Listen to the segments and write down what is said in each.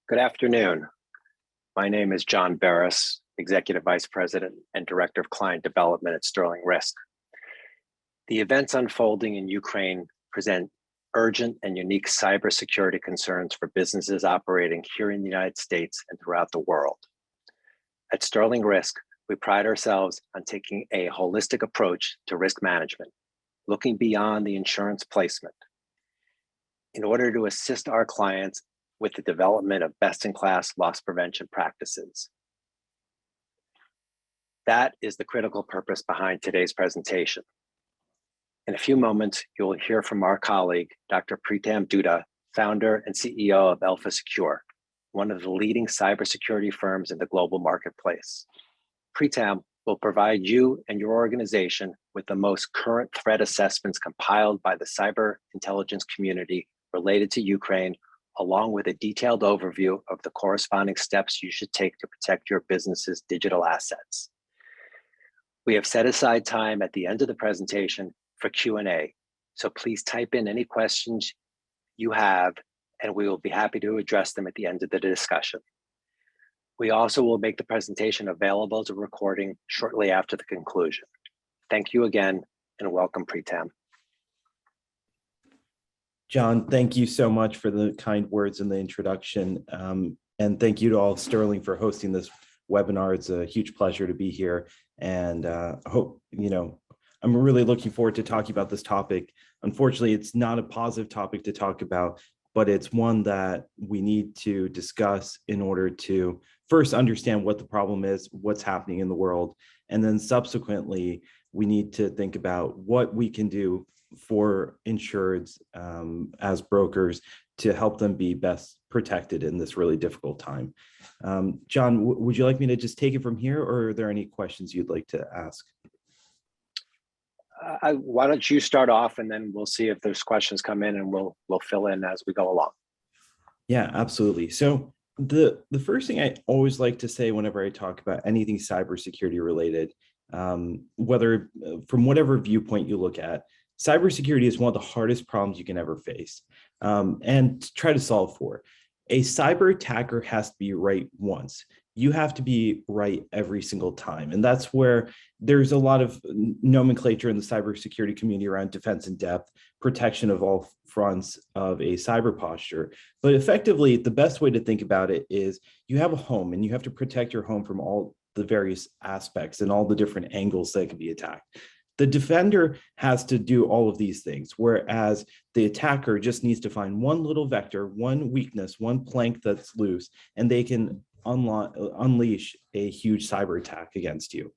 Good afternoon. My name is John Barris, Executive Vice President and Director of Client Development at SterlingRisk. The events unfolding in Ukraine present urgent and unique cybersecurity concerns for businesses operating here in the United States and throughout the world. At SterlingRisk, we pride ourselves on taking a holistic approach to risk management, looking beyond the insurance placement in order to assist our clients with the development of best-in-class loss prevention practices. That is the critical purpose behind today's presentation. In a few moments, you will hear from our colleague, Dr. Pritam Dutta, founder and CEO of Alpha Secure, one of the leading cybersecurity firms in the global marketplace. Pritam will provide you and your organization with the most current threat assessments compiled by the cyber intelligence community related to Ukraine, along with a detailed overview of the corresponding steps you should take to protect your business's digital assets. We have set aside time at the end of the presentation for Q&A, so please type in any questions you have, and we will be happy to address them at the end of the discussion. We also will make the presentation available as a recording shortly after the conclusion. Thank you again, and welcome, Pritam. John, thank you so much for the kind words in the introduction. And thank you to all of Sterling for hosting this webinar. It's a huge pleasure to be here. And I'm really looking forward to talking about this topic. Unfortunately, it's not a positive topic to talk about, but it's one that we need to discuss in order to first understand what the problem is, what's happening in the world, and then subsequently, we need to think about what we can do for insureds as brokers to help them be best protected in this really difficult time. John, would you like me to just take it from here, or are there any questions you'd like to ask? Why don't you start off, and then we'll see if there's questions come in, and we'll fill in as we go along. Yeah, absolutely. So the first thing I always like to say whenever I talk about anything cybersecurity related, whether from whatever viewpoint you look at, cybersecurity is one of the hardest problems you can ever face and try to solve for. A cyber attacker has to be right once. You have to be right every single time. And that's where there's a lot of nomenclature in the cybersecurity community around defense in depth, protection of all fronts of a cyber posture. But effectively, the best way to think about it is you have a home and you have to protect your home from all the various aspects and all the different angles that can be attacked. The defender has to do all of these things, whereas the attacker just needs to find one little vector, one weakness, one plank that's loose, and they can unleash a huge cyber attack against you.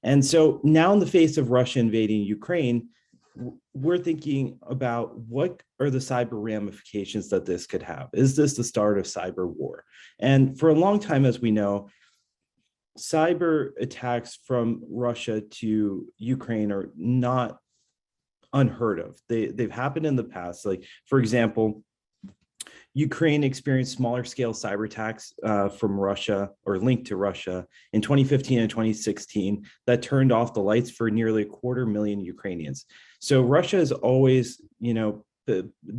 And so now in the face of Russia invading Ukraine, we're thinking about what are the cyber ramifications that this could have? Is this the start of cyber war? And for a long time, as we know, cyber attacks from Russia to Ukraine are not unheard of. They've happened in the past. Like, for example, Ukraine experienced smaller scale cyber attacks from Russia or linked to Russia in 2015 and 2016 that turned off the lights for nearly 250,000 Ukrainians. So Russia has always,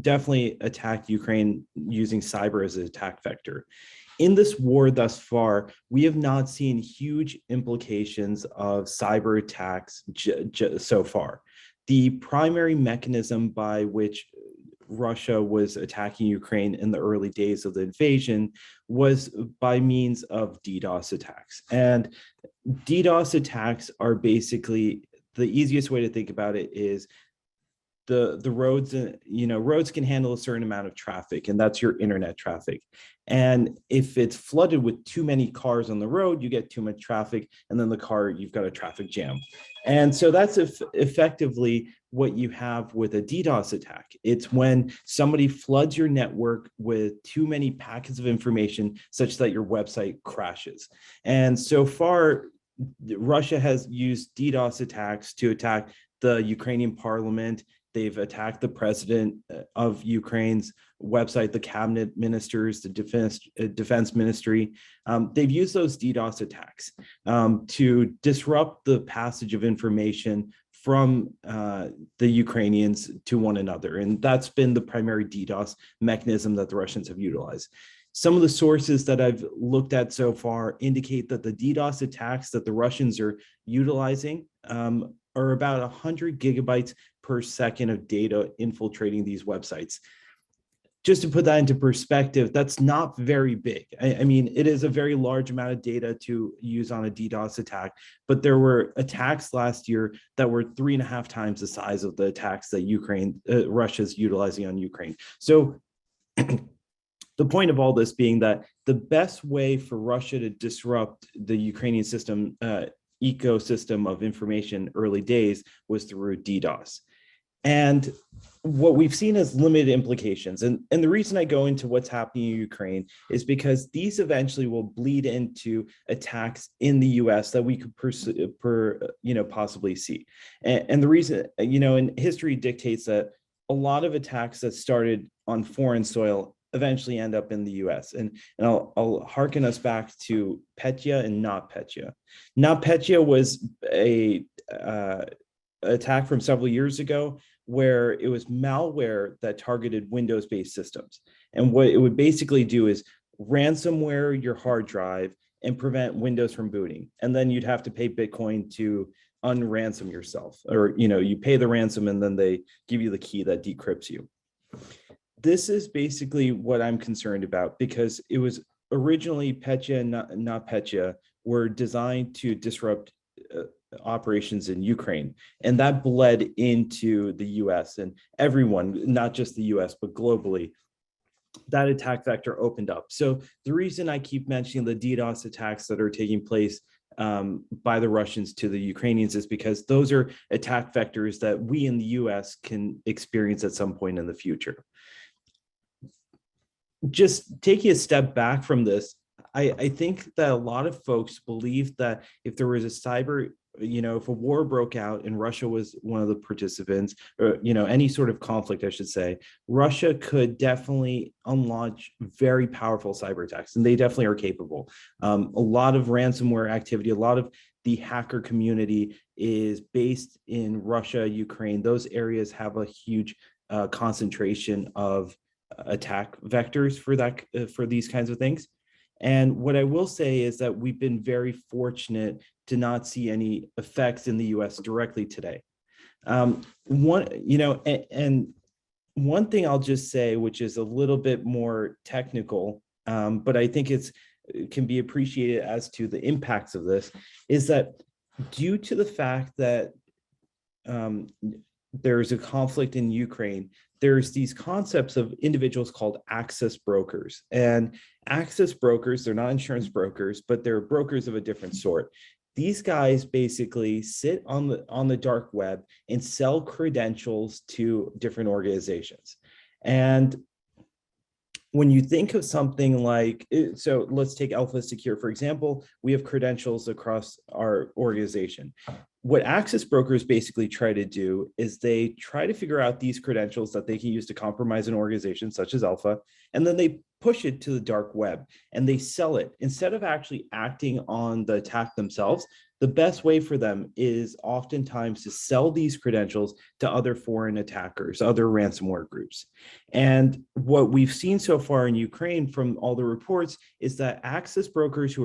definitely attacked Ukraine using cyber as an attack vector. In this war thus far, we have not seen huge implications of cyber attacks so far. The primary mechanism by which Russia was attacking Ukraine in the early days of the invasion was by means of DDoS attacks. And DDoS attacks are basically, the easiest way to think about it is the roads, roads can handle a certain amount of traffic, and that's your internet traffic. And if it's flooded with too many cars on the road, you get too much traffic, and then you've got a traffic jam. And so that's effectively what you have with a DDoS attack. It's when somebody floods your network with too many packets of information such that your website crashes. And so far, Russia has used DDoS attacks to attack the Ukrainian parliament. They've attacked the president of Ukraine's website, the cabinet ministers, the defense ministry. They've used those DDoS attacks to disrupt the passage of information from the Ukrainians to one another. And that's been the primary DDoS mechanism that the Russians have utilized. Some of the sources that I've looked at so far indicate that the DDoS attacks that the Russians are utilizing are about 100 gigabytes per second of data infiltrating these websites. Just to put that into perspective, that's not very big. I mean, it is a very large amount of data to use on a DDoS attack, but there were attacks last year that were 3.5 times the size of the attacks that Russia's utilizing on Ukraine. So the point of all this being that the best way for Russia to disrupt the Ukrainian system, ecosystem of information early days was through DDoS. And what we've seen is limited implications. And the reason I go into what's happening in Ukraine is because these eventually will bleed into attacks in the US that we could possibly see. And the reason, and history dictates that a lot of attacks that started on foreign soil eventually end up in the US. And I'll hearken us back to Petya and NotPetya. NotPetya was a attack from several years ago where it was malware that targeted Windows-based systems. And what it would basically do is ransomware your hard drive and prevent Windows from booting. And then you'd have to pay Bitcoin to unransom yourself, or you pay the ransom and then they give you the key that decrypts you. This is basically what I'm concerned about, because it was originally Petya and NotPetya were designed to disrupt operations in Ukraine, and that bled into the US, and everyone, not just the US, but globally, that attack vector opened up. So the reason I keep mentioning the DDoS attacks that are taking place by the Russians to the Ukrainians is because those are attack vectors that we in the US can experience at some point in the future. Just taking a step back from this, I think that a lot of folks believe that if there was a cyber, if a war broke out and Russia was one of the participants, or, any sort of conflict, I should say, Russia could definitely unlaunch very powerful cyber attacks, and they definitely are capable. A lot of ransomware activity, a lot of the hacker community is based in Russia, Ukraine. Those areas have a huge concentration of attack vectors for these kinds of things. And what I will say is that we've been very fortunate to not see any effects in the US directly today. And one thing I'll just say, which is a little bit more technical, but I think it can be appreciated as to the impacts of this, is that due to the fact that there's a conflict in Ukraine, there's these concepts of individuals called access brokers. And access brokers, they're not insurance brokers, but they're brokers of a different sort. These guys basically sit on the dark web and sell credentials to different organizations. And when you think of something like, so let's take Alpha Secure, for example, we have credentials across our organization. What access brokers basically try to do is they try to figure out these credentials that they can use to compromise an organization such as Alpha, and then they push it to the dark web and they sell it. Instead of actually acting on the attack themselves, the best way for them is oftentimes to sell these credentials to other foreign attackers, other ransomware groups. And what we've seen so far in Ukraine from all the reports is that access brokers who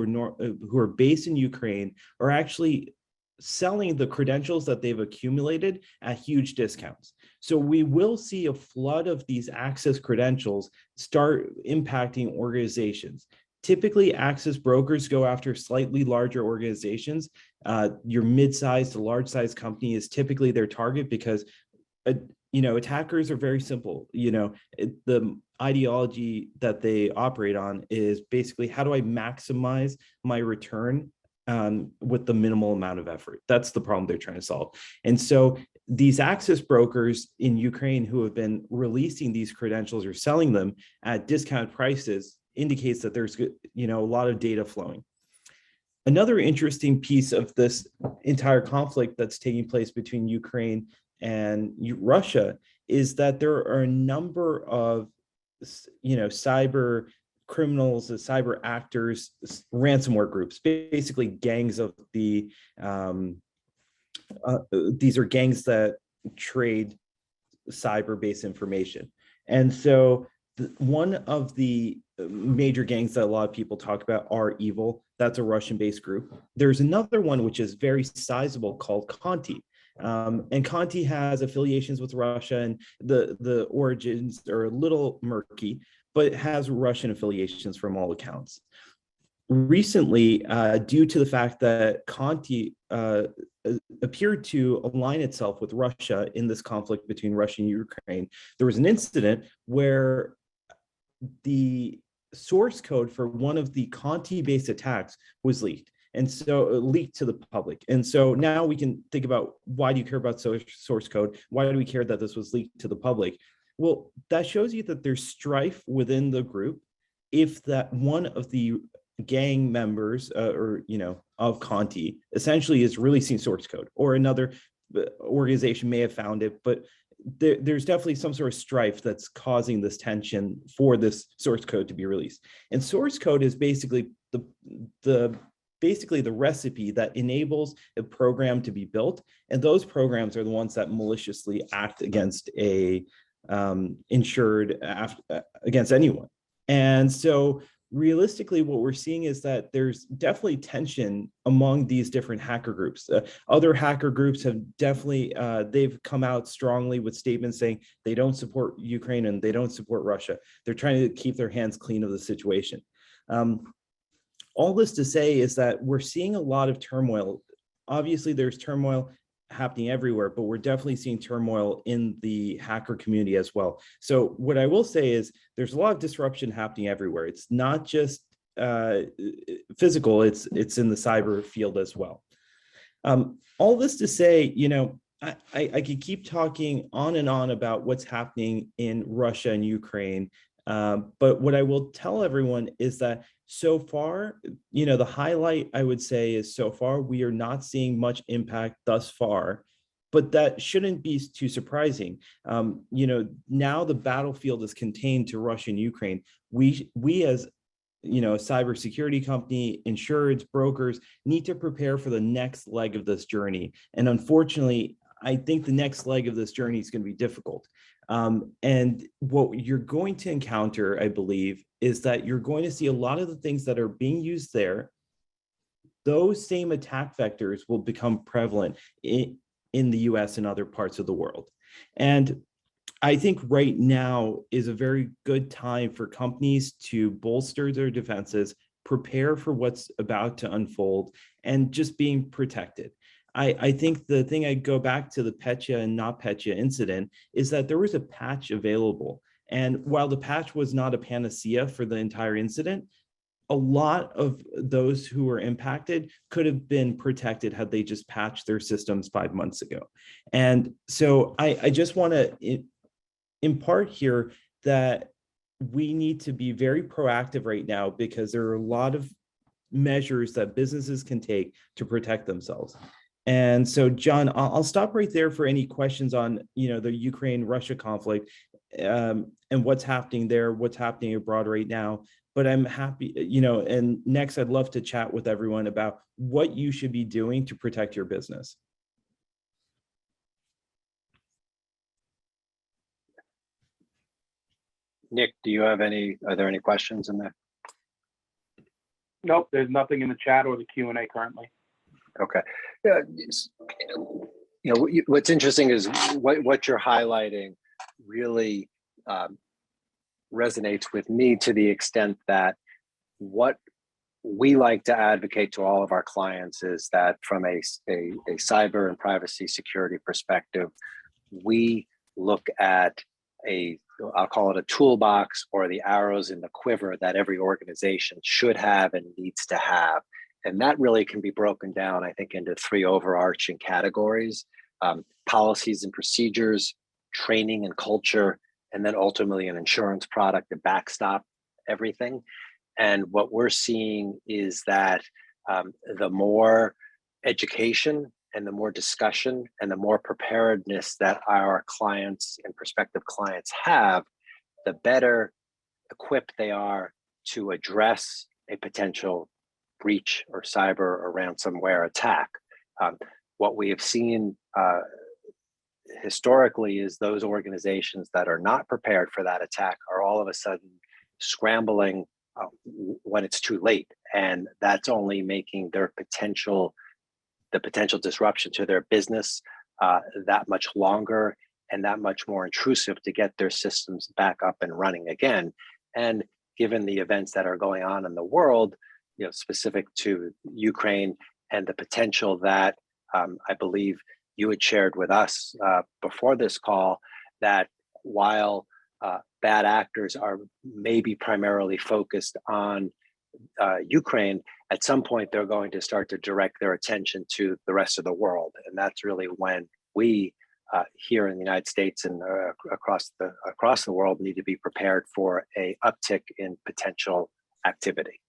are based in Ukraine are actually selling the credentials that they've accumulated at huge discounts. So we will see a flood of these access credentials start impacting organizations. Typically, access brokers go after slightly larger organizations. Your mid-sized to large-sized company is typically their target because, attackers are very simple. The ideology that they operate on is basically, how do I maximize my return with the minimal amount of effort? That's the problem they're trying to solve. And so these access brokers in Ukraine who have been releasing these credentials or selling them at discount prices indicates that there's a lot of data flowing. Another interesting piece of this entire conflict that's taking place between Ukraine and Russia is that there are a number of cyber criminals, cyber actors, ransomware groups, basically gangs of the these are gangs that trade cyber-based information. And so one of the major gangs that a lot of people talk about are Evil. That's a Russian-based group. There's another one which is very sizable called Conti. And Conti has affiliations with Russia, and the origins are a little murky, but it has Russian affiliations from all accounts. Recently, due to the fact that Conti appeared to align itself with Russia in this conflict between Russia and Ukraine, there was an incident where the source code for one of the Conti-based attacks was leaked. And so leaked to the public. And so now we can think about, why do you care about source code? Why do we care that this was leaked to the public? Well, that shows you that there's strife within the group if that one of the gang members of Conti essentially is releasing source code, or another organization may have found it, but there's definitely some sort of strife that's causing this tension for this source code to be released. And source code is basically the recipe that enables a program to be built, and those programs are the ones that maliciously act against a insured against anyone. And so realistically, what we're seeing is that there's definitely tension among these different hacker groups. Other hacker groups have definitely, they've come out strongly with statements saying they don't support Ukraine and they don't support Russia. They're trying to keep their hands clean of the situation. All this to say is that we're seeing a lot of turmoil. Obviously, there's turmoil happening everywhere, but we're definitely seeing turmoil in the hacker community as well. So what I will say is there's a lot of disruption happening everywhere. It's not just physical, it's in the cyber field as well. All this to say, I could keep talking on and on about what's happening in Russia and Ukraine. But what I will tell everyone is that so far, the highlight I would say is so far we are not seeing much impact thus far, but that shouldn't be too surprising. Now the battlefield is contained to Russia and Ukraine. We as a cybersecurity company, insureds, brokers need to prepare for the next leg of this journey. And unfortunately, I think the next leg of this journey is going to be difficult. And what you're going to encounter, I believe, is that you're going to see a lot of the things that are being used there. Those same attack vectors will become prevalent in the US and other parts of the world. And I think right now is a very good time for companies to bolster their defenses, prepare for what's about to unfold, and just being protected. I think the thing I go back to the Petya and not Petya incident is that there was a patch available. And while the patch was not a panacea for the entire incident, a lot of those who were impacted could have been protected had they just patched their systems 5 months ago. And so I just want to impart here that we need to be very proactive right now, because there are a lot of measures that businesses can take to protect themselves. And so, John, I'll stop right there for any questions on, the Ukraine-Russia conflict and what's happening there, what's happening abroad right now. But I'm happy, and next I'd love to chat with everyone about what you should be doing to protect your business. Nick, are there any questions in there? Nope, there's nothing in the chat or the Q&A currently. Okay. Yeah, what's interesting is what you're highlighting really resonates with me, to the extent that what we like to advocate to all of our clients is that from a cyber and privacy security perspective, we look at I'll call it a toolbox, or the arrows in the quiver that every organization should have and needs to have. And that really can be broken down, I think, into 3 overarching categories: policies and procedures, training and culture, and then ultimately an insurance product to backstop everything. And what we're seeing is that the more education and the more discussion and the more preparedness that our clients and prospective clients have, the better equipped they are to address a potential breach or cyber or ransomware attack. what we have seen historically is those organizations that are not prepared for that attack are all of a sudden scrambling when it's too late, and that's only making the potential disruption to their business that much longer and that much more intrusive to get their systems back up and running again. And given the events that are going on in the world, specific to Ukraine and the potential that I believe you had shared with us before this call, that while bad actors are maybe primarily focused on Ukraine, at some point they're going to start to direct their attention to the rest of the world. And that's really when we here in the United States and across the world need to be prepared for a uptick in potential activity.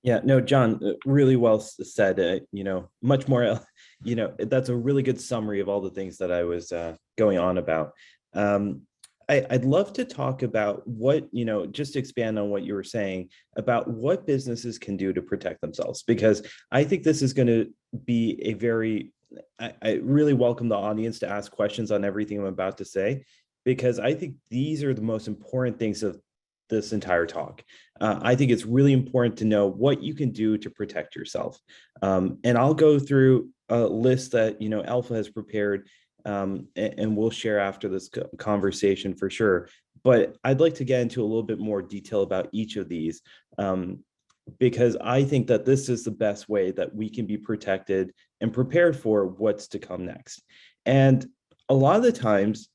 Yeah, no, John, really well said. Much more, that's a really good summary of all the things that I was going on about. I'd love to talk about what, just to expand on what you were saying about what businesses can do to protect themselves, because I think this is going to be I really welcome the audience to ask questions on everything I'm about to say, because I think these are the most important things of this entire talk. I think it's really important to know what you can do to protect yourself. And I'll go through a list that, Alpha has prepared, and we'll share after this conversation for sure. But I'd like to get into a little bit more detail about each of these, because I think that this is the best way that we can be protected and prepared for what's to come next. And a lot of the times,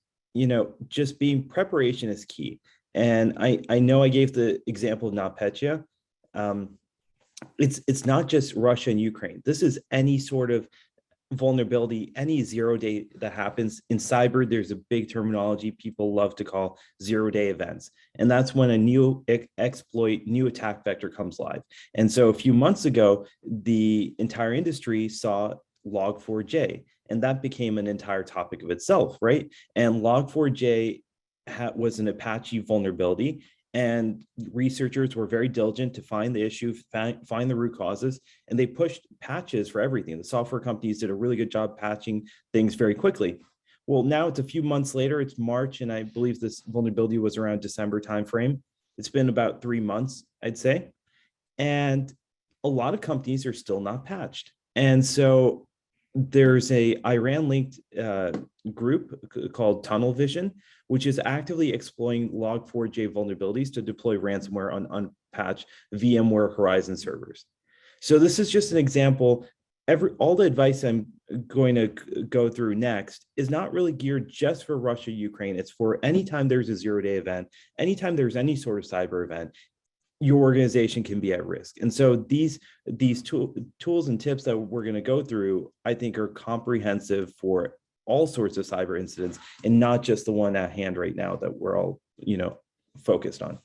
just being preparation is key. And I know I gave the example of NotPetya. It's not just Russia and Ukraine. This is any sort of vulnerability, any 0-day that happens in cyber. There's a big terminology people love to call 0-day events. And that's when a new exploit, new attack vector comes live. And so a few months ago, the entire industry saw Log4j, and that became an entire topic of itself, right? And Log4j was an Apache vulnerability, and researchers were very diligent to find the issue, find the root causes, and they pushed patches for everything. The software companies did a really good job patching things very quickly. Well, now it's a few months later, it's March, and I believe this vulnerability was around December timeframe. It's been about 3 months, I'd say. And a lot of companies are still not patched. And so there's a Iran-linked group called Tunnel Vision, which is actively exploiting Log4j vulnerabilities to deploy ransomware on unpatched VMware Horizon servers. So this is just an example. All the advice I'm going to go through next is not really geared just for Russia, Ukraine. It's for anytime there's a 0-day event, anytime there's any sort of cyber event, your organization can be at risk. And so these tools and tips that we're going to go through, I think, are comprehensive for all sorts of cyber incidents, and not just the one at hand right now that we're all, focused on.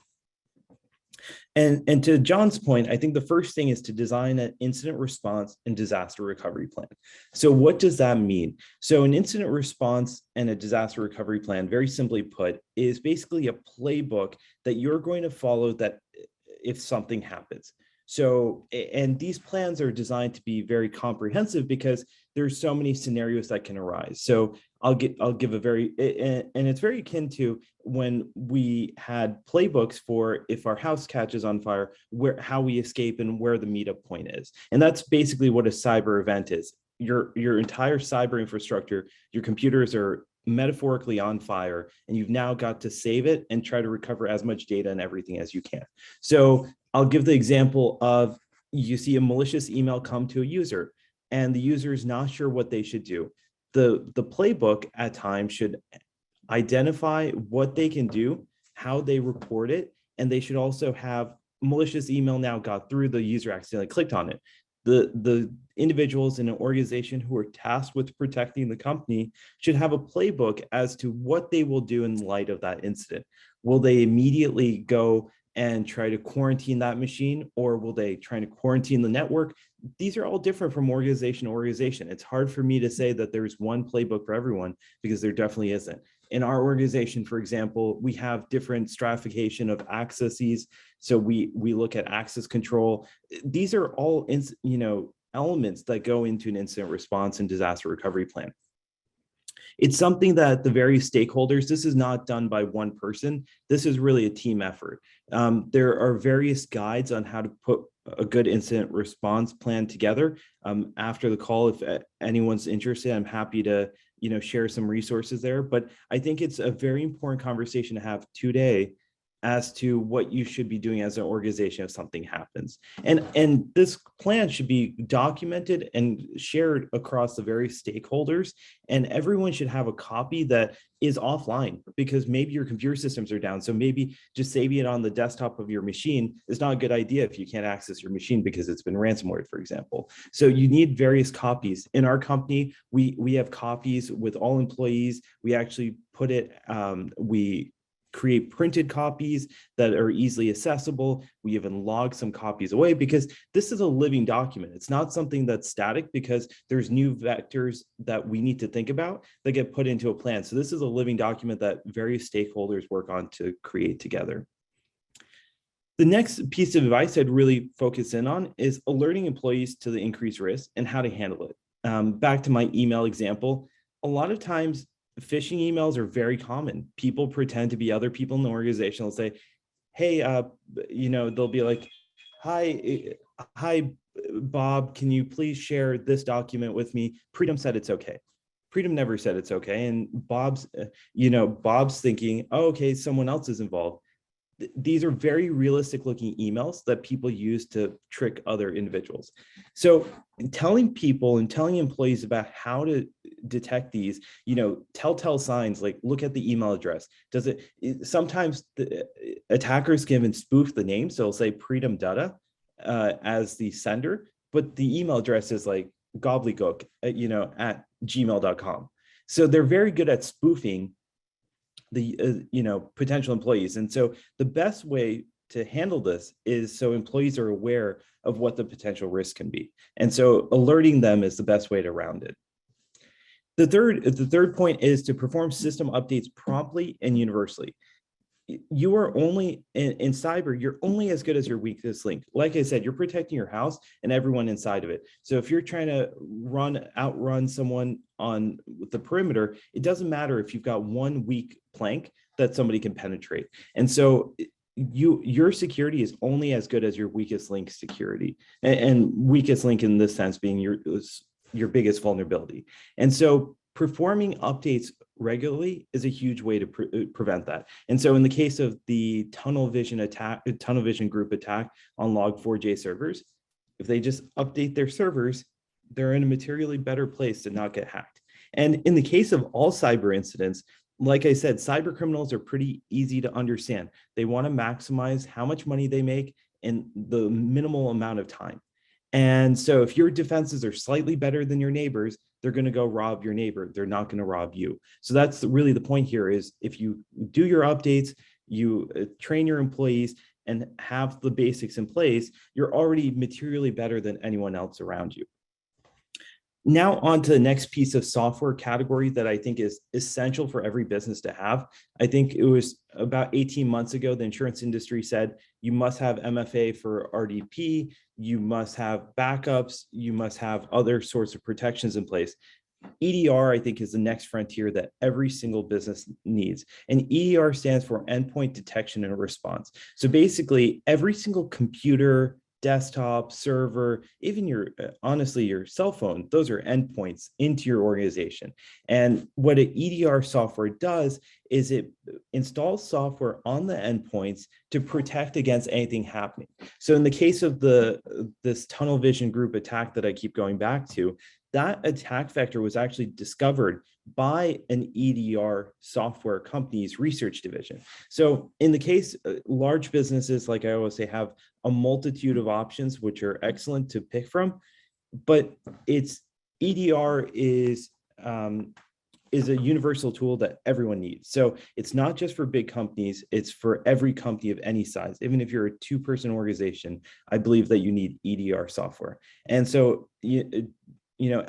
And to John's point, I think the first thing is to design an incident response and disaster recovery plan. So what does that mean? So an incident response and a disaster recovery plan, very simply put, is basically a playbook that you're going to follow that if something happens. So, and these plans are designed to be very comprehensive because there's so many scenarios that can arise. So I'll give a very, and it's very akin to when we had playbooks for if our house catches on fire, how we escape and where the meetup point is. And that's basically what a cyber event is. Your entire cyber infrastructure, your computers are metaphorically on fire, and you've now got to save it and try to recover as much data and everything as you can. So I'll give the example of, you see a malicious email come to a user and the user is not sure what they should do. The playbook at times should identify what they can do, how they report it, and they should also have malicious email now got through, the user accidentally clicked on it. The individuals in an organization who are tasked with protecting the company should have a playbook as to what they will do in light of that incident. Will they immediately go and try to quarantine that machine, or will they try to quarantine the network? These are all different from organization to organization. It's hard for me to say that there's one playbook for everyone, because there definitely isn't. In our organization, for example, we have different stratification of accesses. So we look at access control. These are all, elements that go into an incident response and disaster recovery plan. It's something that the various stakeholders, this is not done by one person. This is really a team effort. There are various guides on how to put a good incident response plan together. After the call, if anyone's interested, I'm happy to share some resources there. But I think it's a very important conversation to have today as to what you should be doing as an organization if something happens. And this plan should be documented and shared across the various stakeholders, and everyone should have a copy that is offline, because maybe your computer systems are down. So maybe just saving it on the desktop of your machine is not a good idea if you can't access your machine because it's been ransomware, for example. So you need various copies. In our company, we have copies with all employees. We actually put it, we create printed copies that are easily accessible. We even log some copies away, because this is a living document. It's not something that's static, because there's new vectors that we need to think about that get put into a plan. So this is a living document that various stakeholders work on to create together. The next piece of advice I'd really focus in on is alerting employees to the increased risk and how to handle it. Back to my email example, a lot of times phishing emails are very common. People pretend to be other people in the organization. They'll say, hey, they'll be like, hi, Bob, can you please share this document with me? Preetam said it's okay. Preetam never said it's okay. And Bob's thinking, oh, okay, someone else is involved. These are very realistic looking emails that people use to trick other individuals. So telling people and telling employees about how to detect these, telltale signs, like look at the email address. Sometimes the attackers can even spoof the name. So it'll say Preetam Dutta as the sender, but the email address is like gobbledygook, at gmail.com. So they're very good at spoofing the potential employees. And so the best way to handle this is so employees are aware of what the potential risk can be. And so alerting them is the best way to round it. The third point is to perform system updates promptly and universally. You are only in cyber, you're only as good as your weakest link. Like I said, you're protecting your house and everyone inside of it. So if you're trying to outrun someone on the perimeter, it doesn't matter if you've got one weak plank that somebody can penetrate. And so your security is only as good as your weakest link security, and weakest link in this sense being your biggest vulnerability. And so performing updates regularly is a huge way to prevent that. And so in the case of the tunnel vision group attack on Log4j servers, if they just update their servers, they're in a materially better place to not get hacked. And in the case of all cyber incidents, like I said, cyber criminals are pretty easy to understand. They want to maximize how much money they make in the minimal amount of time. And so if your defenses are slightly better than your neighbors, they're going to go rob your neighbor. They're not going to rob you. So that's really the point here, is if you do your updates, you train your employees and have the basics in place, you're already materially better than anyone else around you. Now on to the next piece of software category that I think is essential for every business to have. I think it was about 18 months ago, the insurance industry said, you must have MFA for RDP, you must have backups, you must have other sorts of protections in place. EDR, I think, is the next frontier that every single business needs. And EDR stands for Endpoint Detection and Response. So basically, every single computer, desktop, server, even honestly, your cell phone, those are endpoints into your organization. And what an EDR software does is it installs software on the endpoints to protect against anything happening. So in the case of this tunnel vision group attack that I keep going back to, that attack vector was actually discovered by an EDR software company's research division. So in the case, large businesses, like I always say, have a multitude of options, which are excellent to pick from, but EDR is a universal tool that everyone needs. So it's not just for big companies, it's for every company of any size. Even if you're a two-person organization, I believe that you need EDR software. And so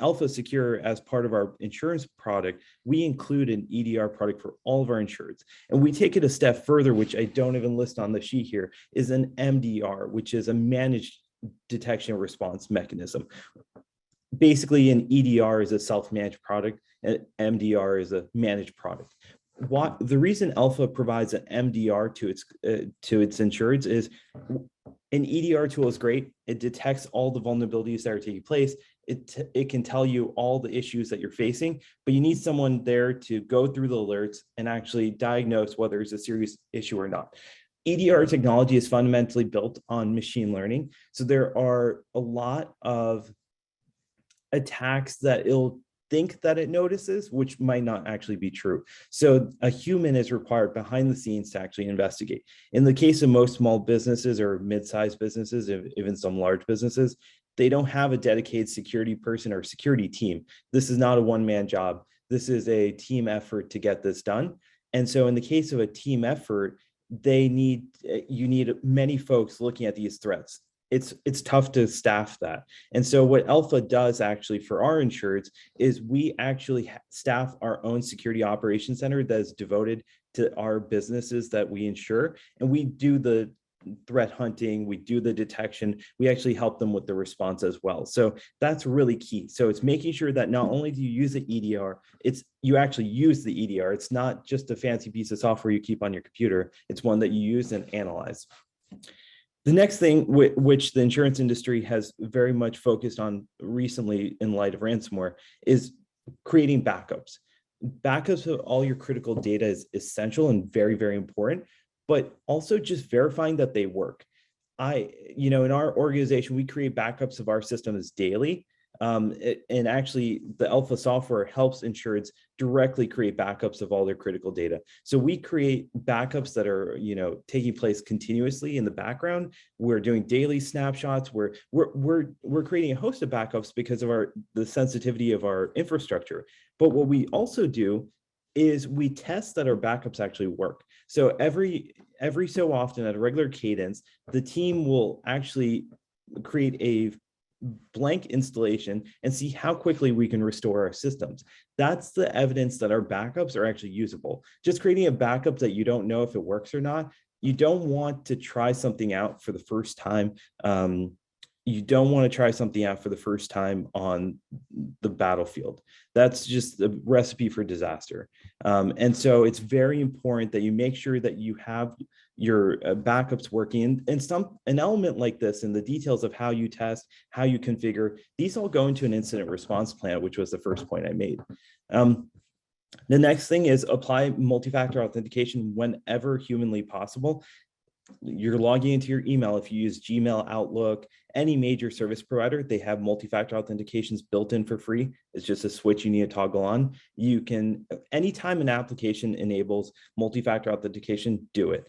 Alpha Secure, as part of our insurance product, we include an EDR product for all of our insureds. And we take it a step further, which I don't even list on the sheet here, is an MDR, which is a managed detection and response mechanism. basically an EDR is a self-managed product, and MDR is a managed product. The reason Alpha provides an MDR to its insureds is an EDR tool is great. It detects all the vulnerabilities that are taking place. It can tell you all the issues that you're facing, but you need someone there to go through the alerts and actually diagnose whether it's a serious issue or not. EDR technology is fundamentally built on machine learning. So there are a lot of attacks that it'll think that it notices, which might not actually be true. So a human is required behind the scenes to actually investigate. In the case of most small businesses or mid-sized businesses, even some large businesses, they don't have a dedicated security person or security team. This is not a one-man job. This is a team effort to get this done. And so in the case of a team effort, you need many folks looking at these threats. It's tough to staff that. And so what Alpha does actually for our insureds is we actually staff our own security operations center that is devoted to our businesses that we insure. And we do the threat hunting, we do the detection, we actually help them with the response as well. So that's really key. So it's making sure that not only do you use the EDR, you actually use the EDR. It's not just a fancy piece of software you keep on your computer. It's one that you use and analyze. The next thing which the insurance industry has very much focused on recently in light of ransomware is creating backups. Backups of all your critical data is essential and very, very important, but also just verifying that they work. In our organization, we create backups of our systems daily. And actually the Alpha software helps insureds directly create backups of all their critical data. So we create backups that are, taking place continuously in the background. We're doing daily snapshots. We're creating a host of backups because of the sensitivity of our infrastructure. But what we also do is we test that our backups actually work. So every so often at a regular cadence, the team will actually create a blank installation and see how quickly we can restore our systems. That's the evidence that our backups are actually usable. Just creating a backup that you don't know if it works or not, you don't want to try something out for the first time. You don't want to try something out for the first time on the battlefield. That's just a recipe for disaster. And so it's very important that you make sure that you have your backups working, and an element like this and the details of how you test, how you configure, these all go into an incident response plan, which was the first point I made. The next thing is apply multi-factor authentication whenever humanly possible. You're logging into your email. If you use Gmail, Outlook, any major service provider, they have multi-factor authentications built in for free. It's just a switch you need to toggle on. You can, anytime an application enables multi-factor authentication, do it.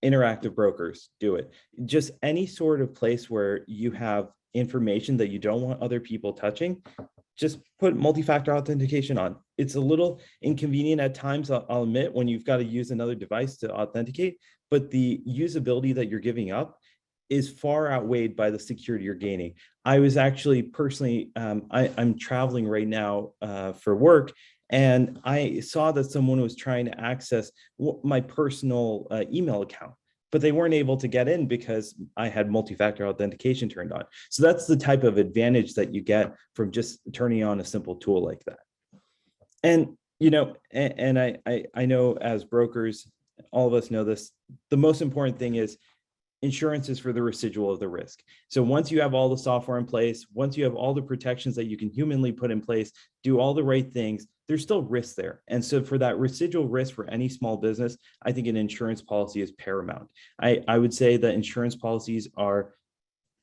Interactive brokers, do it. Just any sort of place where you have information that you don't want other people touching, just put multi-factor authentication on. It's a little inconvenient at times, I'll admit, when you've got to use another device to authenticate, but the usability that you're giving up is far outweighed by the security you're gaining. I was actually personally, I'm traveling right now for work, and I saw that someone was trying to access my personal email account, but they weren't able to get in because I had multi-factor authentication turned on. So that's the type of advantage that you get from just turning on a simple tool like that. And, I know as brokers, all of us know this, the most important thing is insurance is for the residual of the risk. So once you have all the software in place, once you have all the protections that you can humanly put in place, do all the right things, there's still risk there. And so for that residual risk for any small business, I think an insurance policy is paramount. I would say that insurance policies are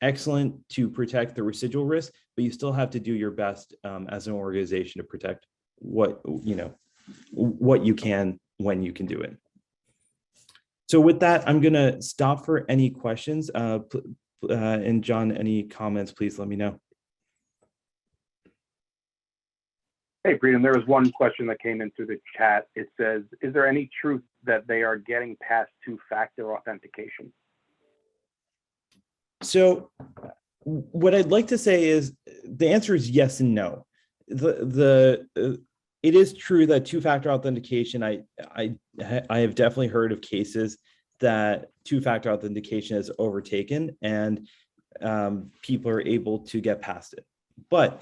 excellent to protect the residual risk, but you still have to do your best as an organization to protect what you can when you can do it. So with that, I'm going to stop for any questions. And John, any comments, please let me know. Hey, Freedom, there was one question that came in through the chat. It says, is there any truth that they are getting past two-factor authentication? So what I'd like to say is the answer is yes and no. It is true that two-factor authentication, I have definitely heard of cases that two-factor authentication has overtaken and people are able to get past it. But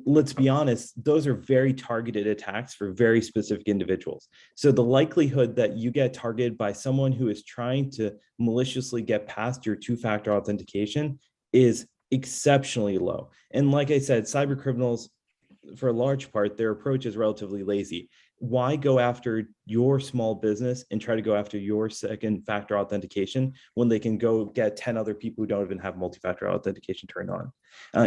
let's be honest, those are very targeted attacks for very specific individuals. So the likelihood that you get targeted by someone who is trying to maliciously get past your two-factor authentication is exceptionally low. And like I said, cyber criminals, for a large part, their approach is relatively lazy. Why go after your small business and try to go after your second factor authentication when they can go get 10 other people who don't even have multi-factor authentication turned on?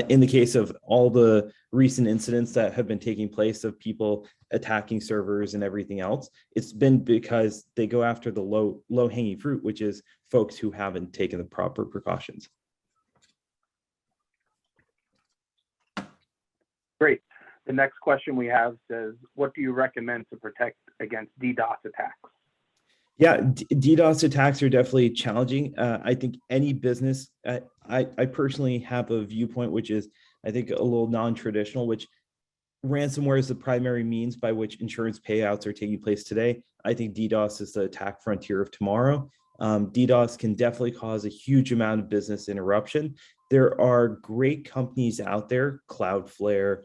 In the case of all the recent incidents that have been taking place of people attacking servers and everything else, it's been because they go after the low hanging fruit, which is folks who haven't taken the proper precautions. Great. The next question we have says, what do you recommend to protect against DDoS attacks? Yeah, DDoS attacks are definitely challenging. I think any business, I personally have a viewpoint, which is, I think, a little non-traditional, which ransomware is the primary means by which insurance payouts are taking place today. I think DDoS is the attack frontier of tomorrow. DDoS can definitely cause a huge amount of business interruption. There are great companies out there, Cloudflare,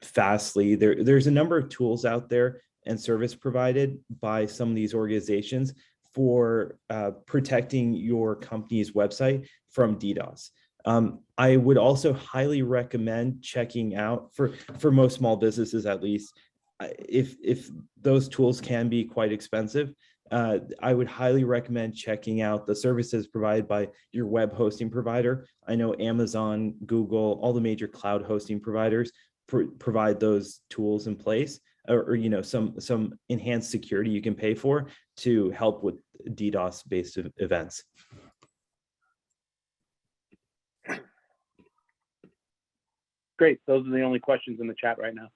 Fastly. There's a number of tools out there and service provided by some of these organizations for protecting your company's website from DDoS. I would also highly recommend checking out, for most small businesses at least, if those tools can be quite expensive, I would highly recommend checking out the services provided by your web hosting provider. I know Amazon, Google, all the major cloud hosting providers provide those tools in place, or you know, some enhanced security you can pay for to help with DDoS-based events. Great. Those are the only questions in the chat right now.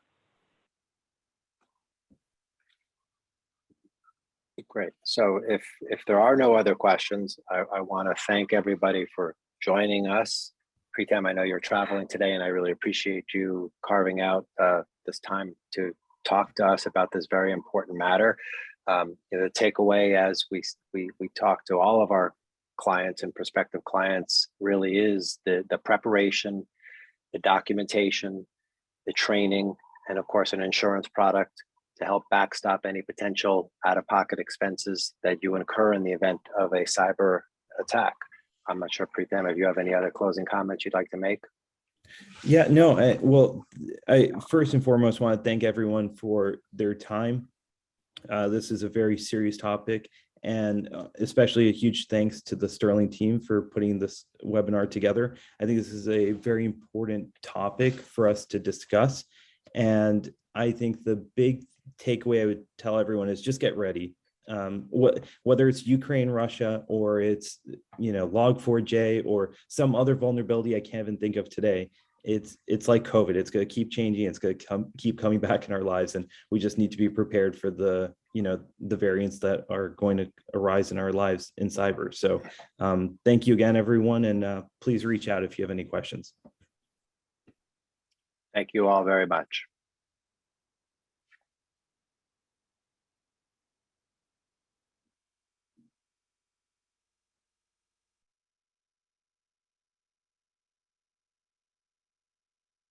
Great. So if there are no other questions, I want to thank everybody for joining us. Pritam, I know you're traveling today, and I really appreciate you carving out this time to talk to us about this very important matter. The takeaway as we talk to all of our clients and prospective clients really is the preparation, the documentation, the training, and of course an insurance product to help backstop any potential out-of-pocket expenses that you incur in the event of a cyber attack. I'm not sure, Pritam, if you have any other closing comments you'd like to make. Yeah, no, I first and foremost want to thank everyone for their time. This is a very serious topic, and especially a huge thanks to the Sterling team for putting this webinar together. I think this is a very important topic for us to discuss. And I think the big takeaway I would tell everyone is just get ready. Whether it's Ukraine, Russia, or it's, you know, Log4j or some other vulnerability I can't even think of today, it's like COVID. It's going to keep changing. It's going to keep coming back in our lives, and we just need to be prepared for the, you know, the variants that are going to arise in our lives in cyber. So thank you again, everyone, and please reach out if you have any questions. Thank you all very much.